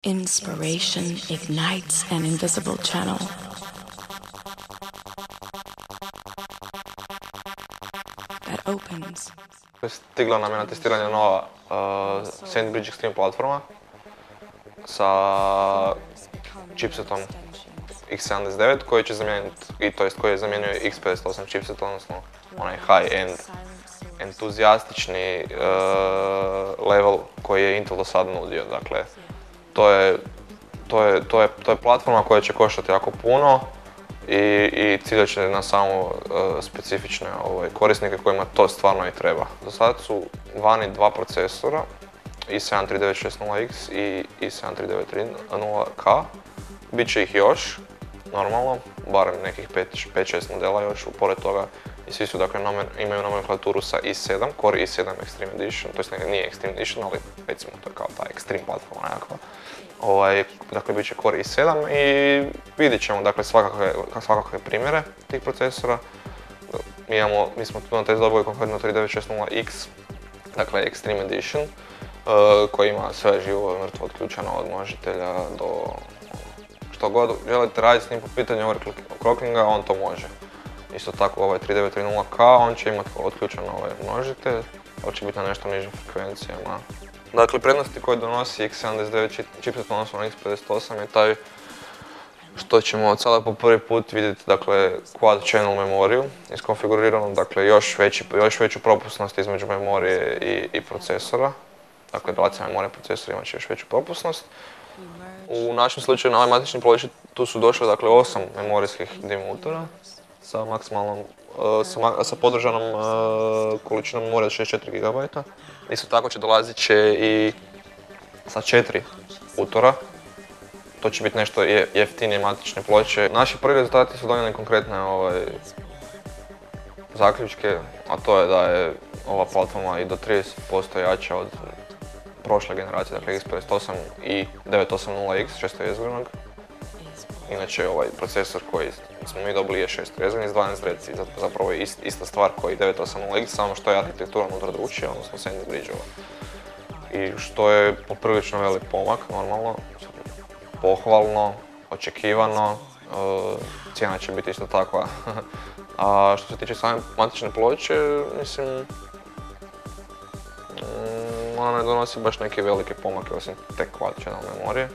Inspiration ignites an invisible channel. That opens. Stigla nam je na testiranje nova SandBridge Extreme platforma sa chipsetom X79 koji će zamijeniti, koji je zamijenio X58 chipset, odnosno onaj high-end entuzijastični level koji je Intel do sad nudio. Dakle, to je platforma koja će koštati jako puno i ciljat će na samo specifične korisnike kojima to stvarno i treba. Do sad su vani dva procesora, i7-3960X i i7-3930K. Biće ih još, normalno, barem nekih 5-6 modela još, pored toga i svi su, dakle, imaju nomenklaturu sa i7, Core i7 Extreme Edition, to jest nije Extreme Edition, ali recimo to je kao ta Extreme platforma nekakva. Dakle, bit će Core i7 i vidjet ćemo, dakle, svakakve primjere tih procesora. Mi smo tu na test dobili konkretno 3960X, dakle Extreme Edition, koji ima sve živo i mrtvo od ključana, od množitelja do što god želite raditi s njim po pitanju overclockinga, on to može. Isto tako ovaj 3930K, on će imati otključan ovaj množitelj, ali će biti na nešto nižim frekvencijama. Dakle, prednosti koje donosi X79 chipset odnosno X58 je taj što ćemo od sada po prvi put vidjeti, dakle, quad channel memoriju iskonfiguriranu, dakle još veću propusnost između memorije i procesora. Dakle, relacija memorije procesora imat će još veću propusnost. U našem slučaju na ovoj matičnoj ploči tu su došle, dakle, 8 memorijskih dimutora sa maksimalnom, sa podržanom količinom memorije od 64 GB. Isto tako dolazit će i sa 4 utora. To će biti nešto jeftinije matične ploče. Naši prvi rezultati su donijeli konkretne zaključke, a to je da je ova platforma i do 30% jača od prošle generacije, dakle X58 i 980X, 6-jezgrenog. Inače, ovaj procesor koji smo mi dobili je 6-jezgreni s 12 reci, zapravo je ista stvar koji 980X, samo što je arhitektura unutra drugčija, odnosno SandBridge-ova. I što je poprilično velik pomak, normalno, pohvalno, očekivano, cijena će biti isto takva. A što se tiče same matične ploče, mislim, ona ne donosi baš neke velike pomake osim te quad channel memorije.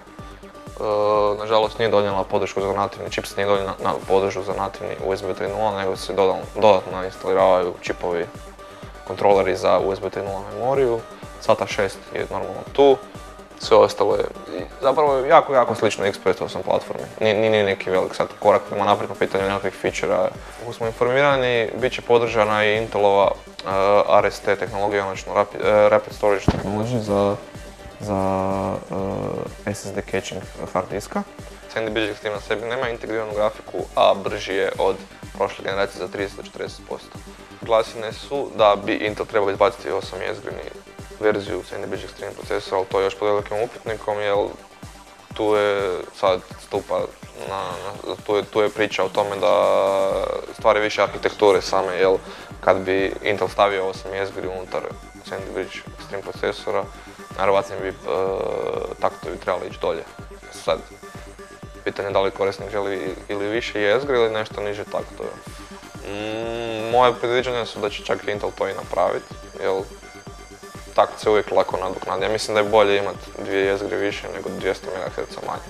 Nažalost nije donijela podršku za nativni chipset, nije donijela podršku za nativni USB 3.0, nego se dodatno instaliraju čipovi kontroleri za USB 3.0 memoriju. SATA 6 je normalno tu, sve ostalo je zapravo jako slično X58 platformi. Nije neki velik sad korak prema naprijed po pitanju nekakvih feature-a. Kako smo informirani, bit će podržana i Intelova RST tehnologija, odnosno Rapid Storage Technology za SSD caching hard diska. SandBridge Extreme na sebi nema integriranu grafiku, a brži je od prošle generacije za 30-40%. Glasine su da bi Intel trebao izbaciti 8-jezgreni verziju SandBridge Extreme procesora, ali to je još pod velikim upitnikom, jer tu je sad tu je priča o tome da stvari više arhitekture same, jer kad bi Intel stavio 8-jezgri unutar SandBridge Extreme procesora, vjerovatno bi taktovi trebali ići dolje. Sad, pitanje je da li korisnik želi ili više jezgre ili nešto niže taktove. Moje predviđanja su da će čak Intel to i napraviti, jer takt se uvijek lako nadoknadi. Ja mislim da je bolje imati 2 jezgre više nego 200 MHz manje.